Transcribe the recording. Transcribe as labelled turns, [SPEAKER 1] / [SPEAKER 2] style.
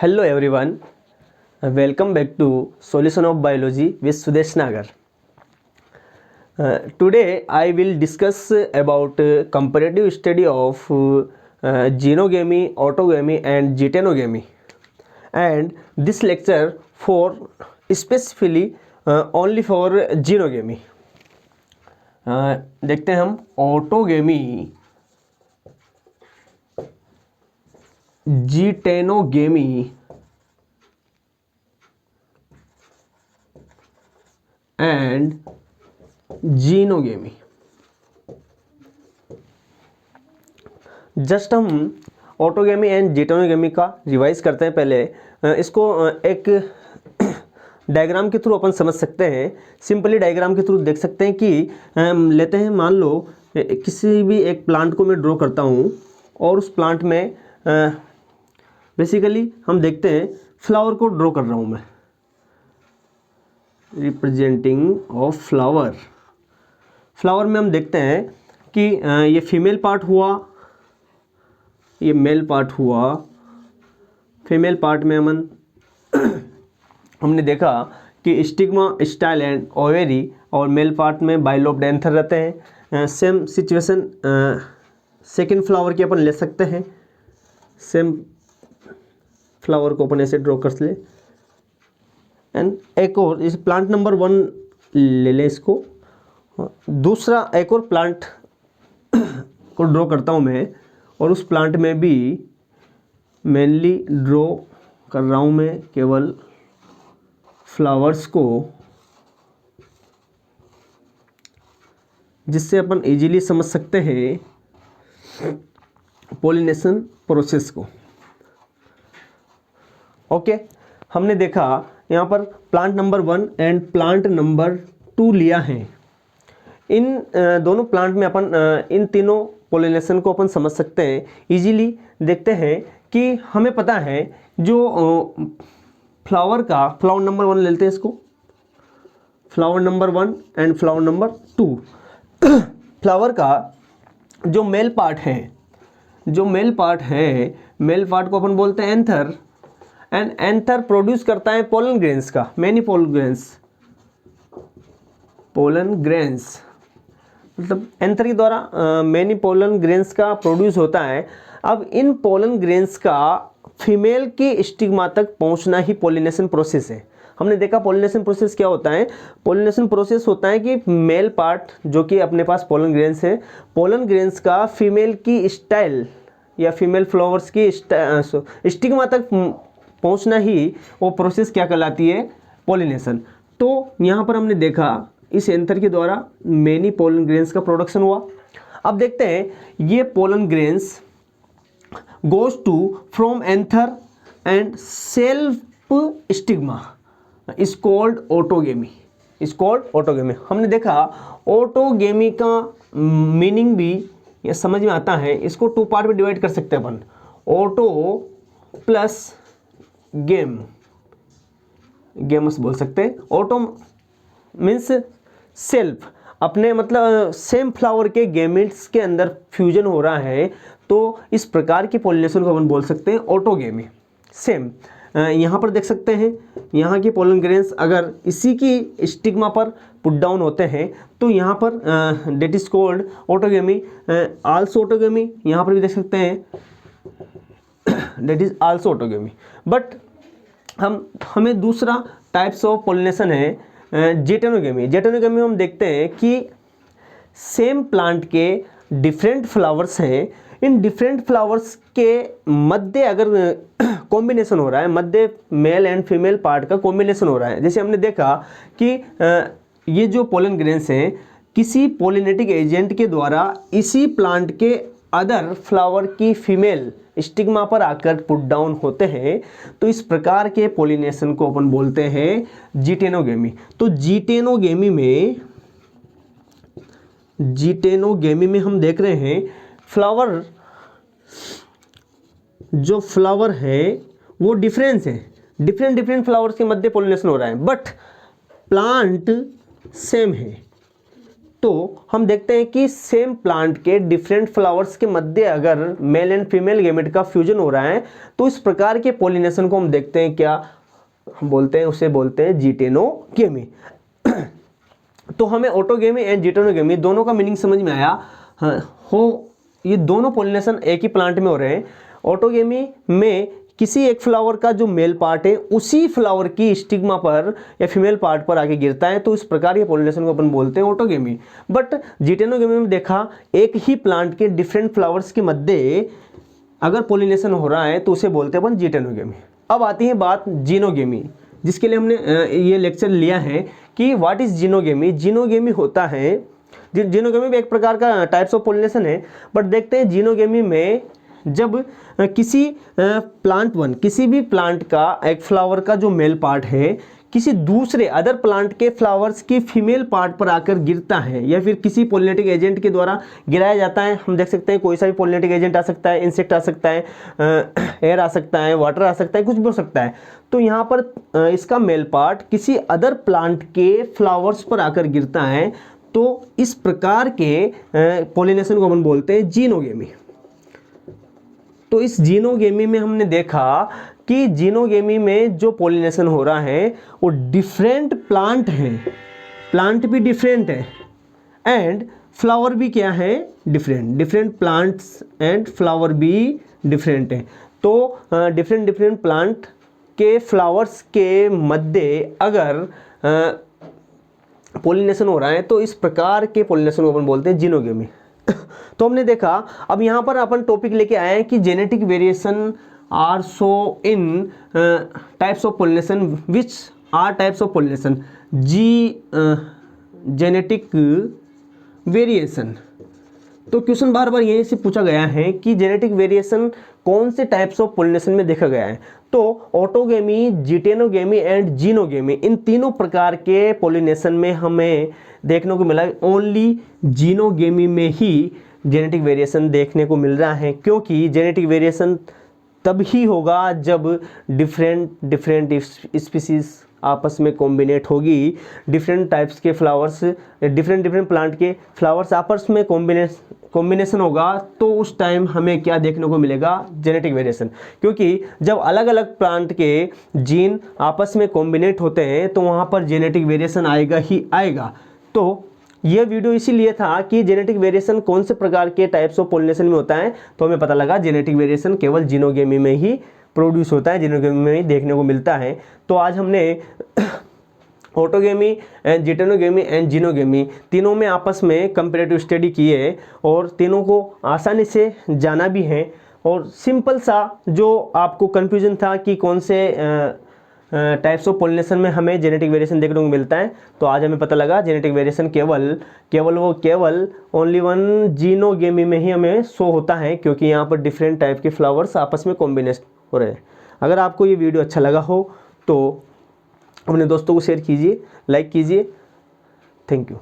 [SPEAKER 1] Hello everyone, welcome back to Solution of Biology with Sudesh Nagar. Today I will discuss about comparative study of genogamy, autogamy and geitonogamy, and this lecture for specifically only for genogamy. देखते हैं हम autogamy, जीटेनोगेमी and xenogamy. Just हम autogamy and जीटेनोगेमी का revise करते हैं. पहले इसको एक डायग्राम के थ्रू अपन समझ सकते हैं. सिंपली डायग्राम के थ्रू देख सकते हैं कि लेते हैं, मान लो किसी भी एक प्लांट को मैं ड्रॉ करता हूँ और उस प्लांट में बेसिकली हम देखते हैं फ्लावर को ड्रॉ कर रहा हूँ मैं, रिप्रेजेंटिंग ऑफ फ्लावर. फ्लावर में हम देखते हैं कि ये फीमेल पार्ट हुआ, ये मेल पार्ट हुआ. फीमेल पार्ट में हमने देखा कि स्टिग्मा, स्टाइल एंड ओवेरी, और मेल पार्ट में बाइलोब्ड एंथर रहते हैं. सेम सिचुएशन सेकेंड फ्लावर की अपन ले सकते हैं. सेम फ्लावर को अपन ऐसे ड्रॉ कर ले. एंड एक और इस प्लांट नंबर 1 ले लें इसको. दूसरा एक और प्लांट को ड्रॉ करता हूँ मैं, और उस प्लांट में भी मेनली ड्रॉ कर रहा हूँ मैं केवल फ्लावर्स को, जिससे अपन इजीली समझ सकते हैं पॉलिनेशन प्रोसेस को. ओके, हमने देखा यहाँ पर plant number 1 and plant number 2 लिया है. इन दोनों प्लांट में अपन इन तीनों पॉलिनेशन को अपन समझ सकते हैं इजीली. देखते हैं कि हमें पता है जो फ्लावर नंबर 1 लेते हैं इसको, flower number 1 and flower number 2. Flower का जो मेल पार्ट है, मेल पार्ट को अपन बोलते हैं एंथर. एंड एंथर प्रोड्यूस करता है पोलन ग्रेन्स का, मैनी पोलन ग्रेन्स, मतलब एंथर के द्वारा मैनी पोलन ग्रेन्स का प्रोड्यूस होता है. अब इन पोलन ग्रेन्स का फीमेल की स्टिग्मा तक पहुंचना ही पॉलिनेशन प्रोसेस है. हमने देखा पॉलिनेशन प्रोसेस क्या होता है. पॉलिनेशन प्रोसेस होता है कि मेल पार्ट जो कि अपने पास पोलन ग्रेन्स है, पोलन ग्रेन्स का फीमेल की स्टाइल या फीमेल फ्लावर्स की स्टिग्मा तक पहुंचना ही वो प्रोसेस क्या कहलाती है, पॉलिनेशन. तो यहाँ पर हमने देखा इस एंथर के द्वारा मेनी पोलन ग्रेन्स का प्रोडक्शन हुआ. अब देखते हैं ये pollen grains goes to from anther and self stigma is called autogamy. हमने देखा ऑटोगेमी का मीनिंग भी ये समझ में आता है. इसको 2 पार्ट में डिवाइड कर सकते हैं अपन, ऑटो प्लस गेमस बोल सकते हैं. ऑटो मीन्स सेल्फ, अपने मतलब सेम फ्लावर के गेमेट्स के अंदर फ्यूजन हो रहा है, तो इस प्रकार की पॉलिनेशन को अपन बोल सकते हैं ऑटोगेमी. सेम यहाँ पर देख सकते हैं, यहाँ के पोलन ग्रेन्स अगर इसी की स्टिग्मा पर पुट डाउन होते हैं तो यहाँ पर that is called autogamy. Also autogamy यहाँ पर भी देख सकते हैं, that is also autogamy. But हमें दूसरा टाइप्स ऑफ पॉलिनेशन है जेटेनोगेमी. जेटेनोगेमी में हम देखते हैं कि सेम प्लांट के डिफरेंट फ्लावर्स हैं. इन डिफरेंट फ्लावर्स के मध्य अगर कॉम्बिनेशन हो रहा है, मध्य मेल एंड फीमेल पार्ट का कॉम्बिनेशन हो रहा है. जैसे हमने देखा कि ये जो पोलन ग्रेन्स हैं किसी पॉलिनेटिक एजेंट के द्वारा इसी प्लांट के अदर फ्लावर की फीमेल स्टिग्मा पर आकर पुट डाउन होते हैं, तो इस प्रकार के पॉलिनेशन को अपन बोलते हैं जीटेनोगेमी. तो जीटेनोगेमी में हम देख रहे हैं फ्लावर है वो डिफरेंस है, डिफरेंट फ्लावर्स के मध्य पॉलिनेशन हो रहा है, बट प्लांट सेम है. तो हम देखते हैं कि सेम प्लांट के डिफरेंट फ्लावर्स के मध्य अगर मेल एंड फीमेल गैमेट का फ्यूजन हो रहा है तो इस प्रकार के पॉलिनेशन को हम देखते हैं, क्या हम बोलते हैं, उसे बोलते हैं जिटेनोगेमी। तो हमें ऑटोगेमी एंड जिटेनोगेमी दोनों का मीनिंग समझ में आया। ये दोनों पॉलिनेशन एक ही प्लांट में हो रहे हैं। ऑटोगेमी में किसी एक फ्लावर का जो मेल पार्ट है उसी फ्लावर की स्टिग्मा पर या फीमेल पार्ट पर आके गिरता है, तो इस प्रकार के पॉलिनेशन को अपन बोलते हैं ऑटोगेमी। बट जिटेनोगेमी में देखा, एक ही प्लांट के डिफरेंट फ्लावर्स के मध्य अगर पॉलिनेशन हो रहा है तो उसे बोलते हैं अपन जिटेनोगेमी। अब आती है बात जिनोगेमी, जिसके लिए हमने ये लेक्चर लिया है कि व्हाट इज जिनोगेमी। जिनोगेमी होता है, जिनोगेमी भी एक प्रकार का टाइप्स ऑफ पॉलिनेशन है, बट देखते हैं जिनोगेमी में जब किसी प्लांट वन, किसी भी प्लांट का एक फ्लावर का जो मेल पार्ट है किसी दूसरे अदर प्लांट के फ्लावर्स की फीमेल पार्ट पर आकर गिरता है या फिर किसी पॉलिनेटिक एजेंट के द्वारा गिराया जाता है। हम देख सकते हैं कोई सा भी पॉलिनेटिक एजेंट आ सकता है, इंसेक्ट आ सकता है, एयर आ सकता है, वाटर आ सकता है, कुछ भी हो सकता है। तो यहाँ पर इसका मेल पार्ट किसी अदर प्लांट के फ्लावर्स पर आकर गिरता है, तो इस प्रकार के पॉलिनेशन को अपन बोलते हैं जिनोगेमी। तो इस जिनोगेमी में हमने देखा कि जिनोगेमी में जो पॉलिनेशन हो रहा है वो डिफरेंट प्लांट हैं, प्लांट भी डिफरेंट है एंड फ्लावर भी क्या है, different, different plants and flower भी डिफरेंट है। तो डिफरेंट प्लांट के फ्लावर्स के मध्य अगर पॉलिनेशन हो रहा है तो इस प्रकार के पॉलिनेशन को अपन बोलते हैं जिनोगेमी। तो हमने देखा, अब यहाँ पर अपन टॉपिक लेके आए हैं कि genetic variation are so in types of pollination, which are types of pollination, genetic variation. तो क्वेश्चन बार बार यहीं से पूछा गया है कि जेनेटिक वेरिएशन कौन से टाइप्स ऑफ पॉलिनेशन में देखा गया है। तो ऑटोगेमी, जिटेनोगेमी एंड जिनोगेमी, इन तीनों प्रकार के पॉलिनेशन में हमें देखने को मिला ओनली जिनोगेमी में ही जेनेटिक वेरिएशन देखने को मिल रहा है, क्योंकि जेनेटिक वेरिएशन तब ही होगा जब डिफरेंट स्पीसीज आपस में कॉम्बिनेट होगी, डिफरेंट टाइप्स के फ्लावर्स, डिफरेंट प्लांट के फ्लावर्स आपस में कॉम्बिनेशन होगा, तो उस टाइम हमें क्या देखने को मिलेगा, जेनेटिक वेरिएशन। क्योंकि जब अलग अलग प्लांट के जीन आपस में कॉम्बिनेट होते हैं तो वहाँ पर जेनेटिक वेरिएशन आएगा ही आएगा। तो यह वीडियो इसीलिए था कि जेनेटिक वेरिएशन कौन से प्रकार के टाइप्स ऑफ पॉलिनेशन में होता है, तो हमें पता लगा जेनेटिक वेरिएशन केवल जिनोगेमी में ही प्रोड्यूस होता है, जिनोगेमी में ही देखने को मिलता है। तो आज हमने autogamy and geitonogamy and xenogamy तीनों में आपस में कंपैरेटिव स्टडी की है और तीनों को आसानी से जाना भी है। और सिंपल सा जो आपको कन्फ्यूजन था कि कौन से टाइप्स ऑफ पॉलिनेशन में हमें जेनेटिक वेरिएशन देखने को मिलता है, तो आज हमें पता लगा जेनेटिक वेरिएशन केवल ओनली वन जिनोगेमी में ही हमें शो होता है, क्योंकि यहाँ पर डिफरेंट टाइप के फ्लावर्स आपस में कॉम्बिनेशन हो रहे हैं। अगर आपको ये वीडियो अच्छा लगा हो तो अपने दोस्तों को शेयर कीजिए, लाइक कीजिए। Thank you.